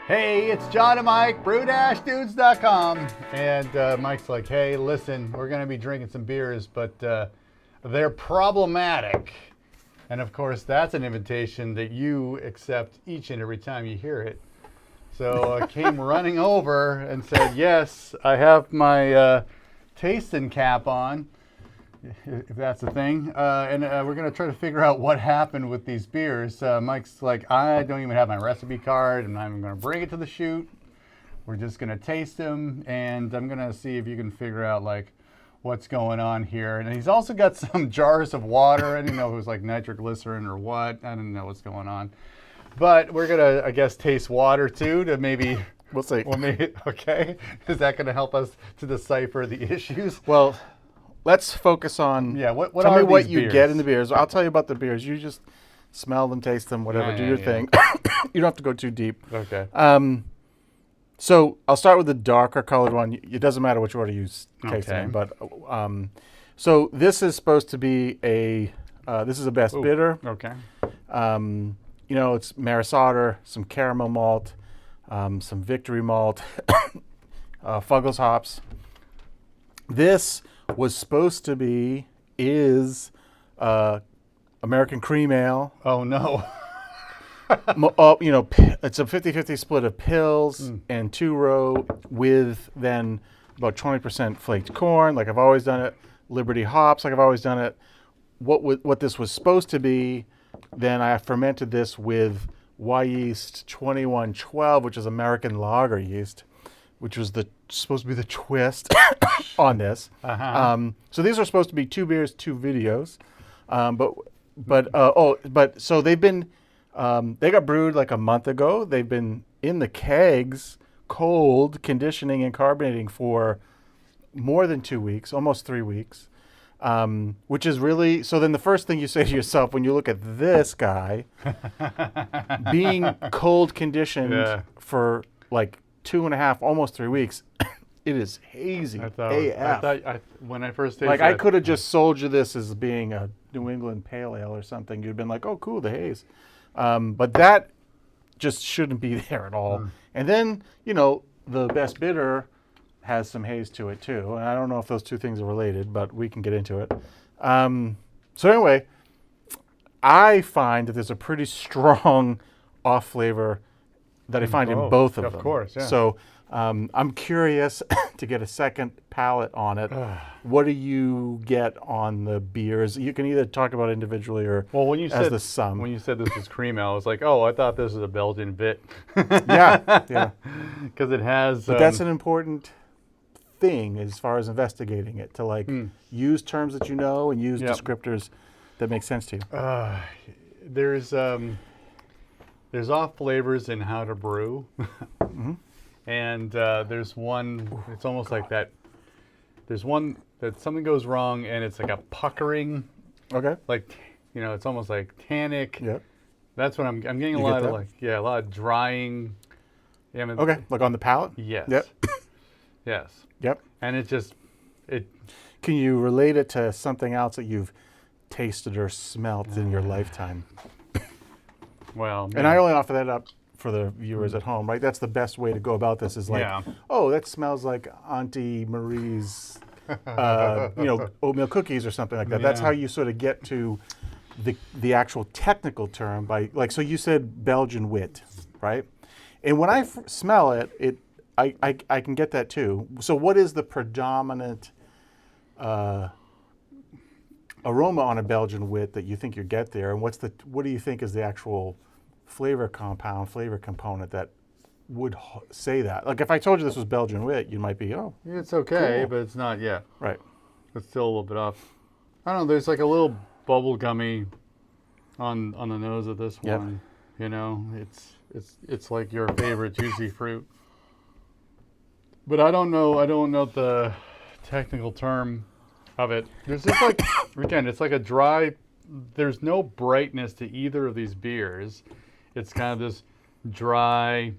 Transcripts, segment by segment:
Hey, it's John and Mike, brew-dudes.com. And Mike's like, hey, listen, we're going to be drinking some beers, but they're problematic. And of course, that's an invitation that you accept each and every time you hear it. So I came running over and said, yes, I have my tasting cap on, if that's a thing. And we're going to try to figure out what happened with these beers. Mike's like, I don't even have my recipe card, and I'm going to bring it to the shoot. We're just going to taste them, and I'm going to see if you can figure out, like, what's going on here. And he's also got some jars of water. I didn't know if it was like nitroglycerin or what. I didn't know what's going on. But we're going to, I guess, taste water, too, to maybe... We'll see. Well, maybe, okay. Is that going to help us to decipher the issues? Well, let's focus on. Yeah, what tell are me what these you beers? get in the beers. I'll tell you about the beers. You just smell them, taste them, whatever. Do your thing. You don't have to go too deep. Okay. So I'll start with the darker colored one. It doesn't matter which order you taste Okay. them in, but so this is supposed to be this is a best bitter. Okay. You know, it's Maris Otter, some caramel malt, some Victory malt, Fuggles hops. This was supposed to be American cream ale. Oh, no. You know, it's a 50-50 split of pills and two-row with then about 20% flaked corn, like I've always done it. Liberty hops, like I've always done it. What this was supposed to be, then I fermented this with Y yeast 2112, which is American lager yeast, which was supposed to be the twist on this. So these are supposed to be 2 beers, 2 videos, but so they've been. They got brewed like a month ago. They've been in the kegs, cold, conditioning and carbonating for more than 2 weeks, almost 3 weeks, which is really, so then the first thing you say to yourself when you look at this guy being cold conditioned for like 2.5, almost 3 weeks, it is hazy AF. When I first tasted like I could have just sold you this as being a New England pale ale or something. You'd been like, oh, cool, the haze. But that just shouldn't be there at all. And then, you know, the best bitter has some haze to it too. And I don't know if those two things are related, but we can get into it. So anyway, I find that there's a pretty strong off flavor that I find in both of them. Of course, yeah. So I'm curious to get a second palate on it. What do you get on the beers? You can either talk about it individually or as the sum. When you said this was cream ale, I was like, oh, I thought this was a Belgian Vit. yeah. Because it has... But that's an important thing as far as investigating it, to like use terms that you know and use descriptors that make sense to you. There's off flavors in how to brew. And there's one, it's almost like that, there's one that something goes wrong and it's like a puckering. Okay. Like, you know, it's almost like tannic. Yep. That's what I'm getting a lot of drying. Yeah, I mean, okay, like on the palate? Yes. Yep. Yes. Yep. And it. Can you relate it to something else that you've tasted or smelt in your lifetime? Well. And I only offer that up for the viewers at home, right? That's the best way to go about this is like, oh, that smells like Auntie Marie's, oatmeal cookies or something like that. That's how you sort of get to the actual technical term by, like, so you said Belgian wit, right? And when I smell it, I can get that too. So what is the predominant aroma on a Belgian wit that you think you get there? And what do you think is the actual flavor component that would say that? Like if I told you this was Belgian wit, you might be, oh, it's okay, cool. but it's not yet. Right. It's still a little bit off. I don't know. There's like a little bubble gummy on the nose of this one. You know, it's like your favorite juicy fruit. But I don't know the technical term of it. There's just like again, it's like a dry. There's no brightness to either of these beers. It's kind of this dry,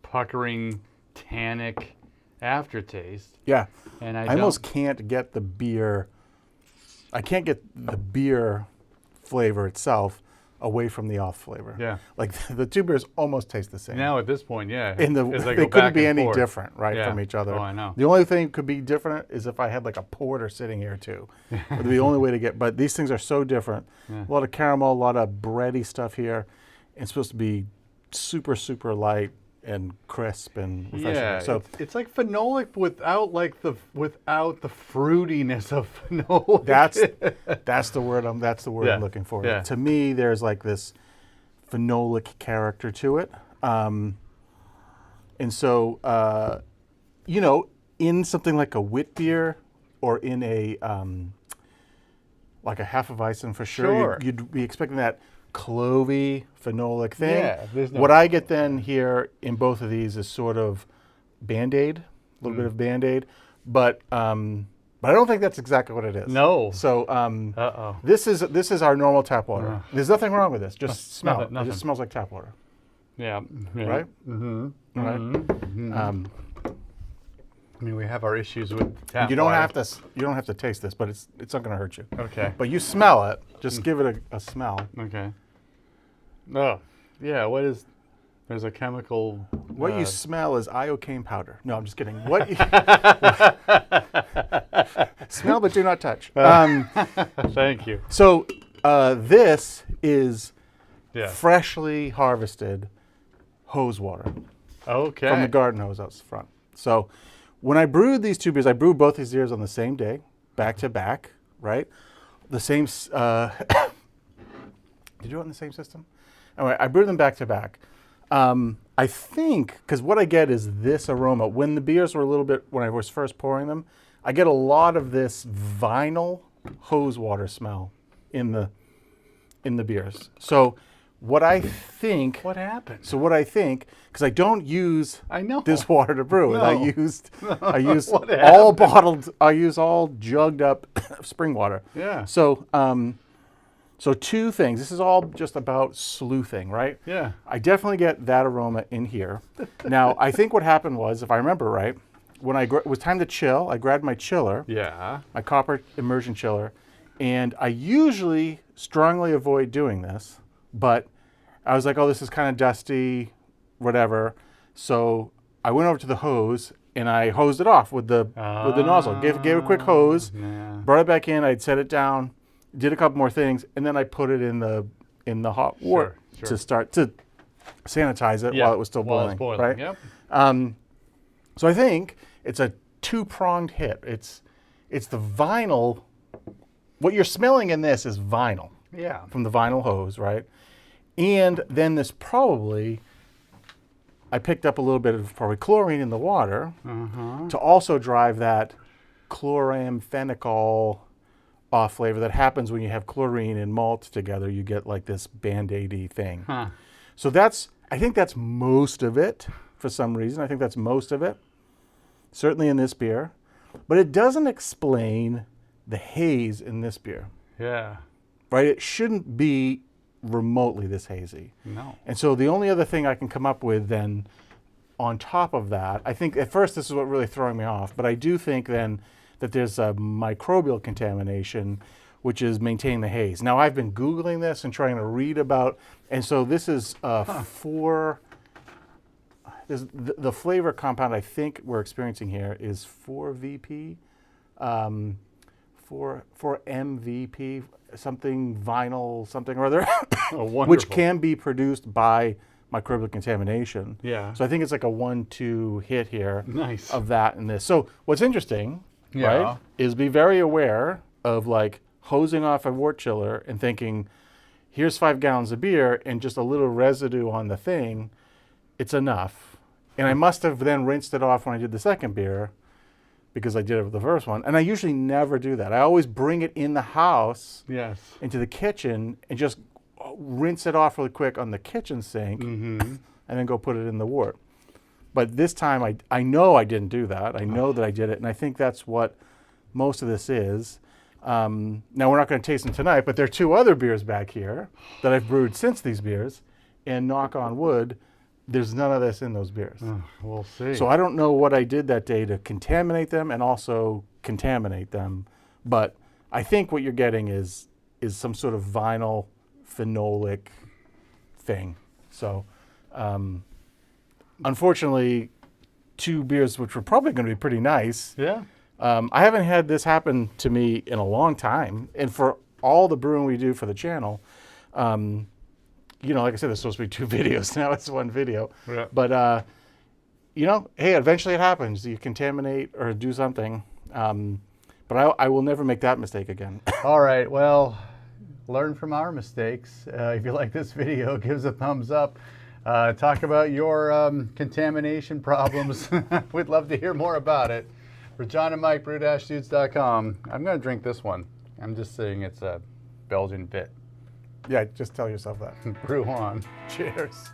puckering, tannic aftertaste. Yeah. And I almost can't get the beer. I can't get the beer flavor itself away from the off flavor. Yeah. Like the two beers almost taste the same. Now at this point, yeah. In the, as they go couldn't back be and any forth. different, right, Yeah. from each other. Oh, I know. The only thing could be different is if I had like a porter sitting here too. That'd be the only way to get. But these things are so different. Yeah. A lot of caramel, a lot of bready stuff here. It's supposed to be super, super light and crisp and refreshing. Yeah, So it's like phenolic without the fruitiness of phenolic. that's the word I'm Yeah. I'm looking for. Yeah. To me, there's like this phenolic character to it. And so, you know, in something like a wit beer or in a like a Hefeweizen for sure, Sure. you'd be expecting that clovey phenolic thing. Yeah, there's no What I get then here in both of these is sort of Band-Aid, a little bit of Band-Aid, but I don't think that's exactly what it is. No. So Uh-oh. this is our normal tap water. Ugh. There's nothing wrong with this. Just smell nothing, it. It nothing. just smells like tap water, Yeah. Yeah. right? Mm-hmm. Right. Mm-hmm. I mean, we have our issues with tap You don't water. have to taste this, but it's not going to hurt you. Okay. But you smell it. Just give it a smell. Okay. Oh, yeah. What is? There's a chemical. What you smell is iocane powder. No, I'm just kidding. What? Smell but do not touch. Thank you. So this is Yeah. freshly harvested hose water Okay. from the garden hose out front. So when I brewed these two beers, I brewed both these beers on the same day, back to back, right? The same. Did you do it in the same system? Anyway, I brewed them back to back. I think, because what I get is this aroma. When the beers were a little bit, when I was first pouring them, I get a lot of this vinyl hose water smell in the beers. So what I think, What happened? because I don't use I know. this water to brew, and I No. used What all bottled, I use all jugged up spring water. Yeah. So, so two things. This is all just about sleuthing, right? Yeah. I definitely get that aroma in here. Now, I think what happened was, if I remember right, when it was time to chill, I grabbed my chiller, Yeah. my copper immersion chiller, and I usually strongly avoid doing this, but I was like, oh, this is kind of dusty, whatever. So I went over to the hose and I hosed it off with the nozzle. Gave a quick hose, Yeah. brought it back in, I'd set it down, did a couple more things, and then I put it in the hot water Sure. to start to sanitize it while it was still While boiling. it's boiling. Right? Yep. So I think it's a two-pronged hit. It's the vinyl. What you're smelling in this is vinyl Yeah. from the vinyl hose, right? And then this I picked up a little bit of probably chlorine in the water to also drive that chloramphenicol off flavor that happens when you have chlorine and malt together. You get like this Band-Aid-y thing. Huh. So I think that's most of it for some reason. I think that's most of it, certainly in this beer. But it doesn't explain the haze in this beer, Yeah. right? It shouldn't be remotely this hazy. No. And so the only other thing I can come up with then on top of that, I think at first this is what really throwing me off, but I do think then that there's a microbial contamination, which is maintaining the haze. Now I've been Googling this and trying to read about, and so this is the flavor compound I think we're experiencing here is 4VP, 4MVP, something vinyl, something or other, Oh, wonderful. which can be produced by microbial contamination. Yeah. So I think it's like a 1-2 hit here Nice. of that and this. So what's interesting, Yeah. right, is be very aware of like hosing off a wort chiller and thinking, here's 5 gallons of beer and just a little residue on the thing, it's enough. And I must have then rinsed it off when I did the second beer because I did it with the first one. And I usually never do that. I always bring it in the house Yes. into the kitchen and just rinse it off really quick on the kitchen sink and then go put it in the wort. But this time I know I didn't do that. I know that I did it. And I think that's what most of this is. Now we're not going to taste them tonight, but there are 2 other beers back here that I've brewed since these beers. And knock on wood, there's none of this in those beers. We'll see. So I don't know what I did that day to contaminate them and also contaminate them. But I think what you're getting is some sort of vinyl phenolic thing. So, unfortunately, 2 beers which were probably going to be pretty nice. Yeah. I haven't had this happen to me in a long time, and for all the brewing we do for the channel, you know, like I said, there's supposed to be 2 videos. Now it's 1 video. Yeah. But you know, hey, eventually it happens. You contaminate or do something. But I will never make that mistake again. All right. Well, learn from our mistakes. If you like this video, give us a thumbs up. Talk about your contamination problems. We'd love to hear more about it. For John and Mike, brew-dudes.com, I'm going to drink this one. I'm just saying it's a Belgian bit. Yeah, just tell yourself that. Brew on. Cheers.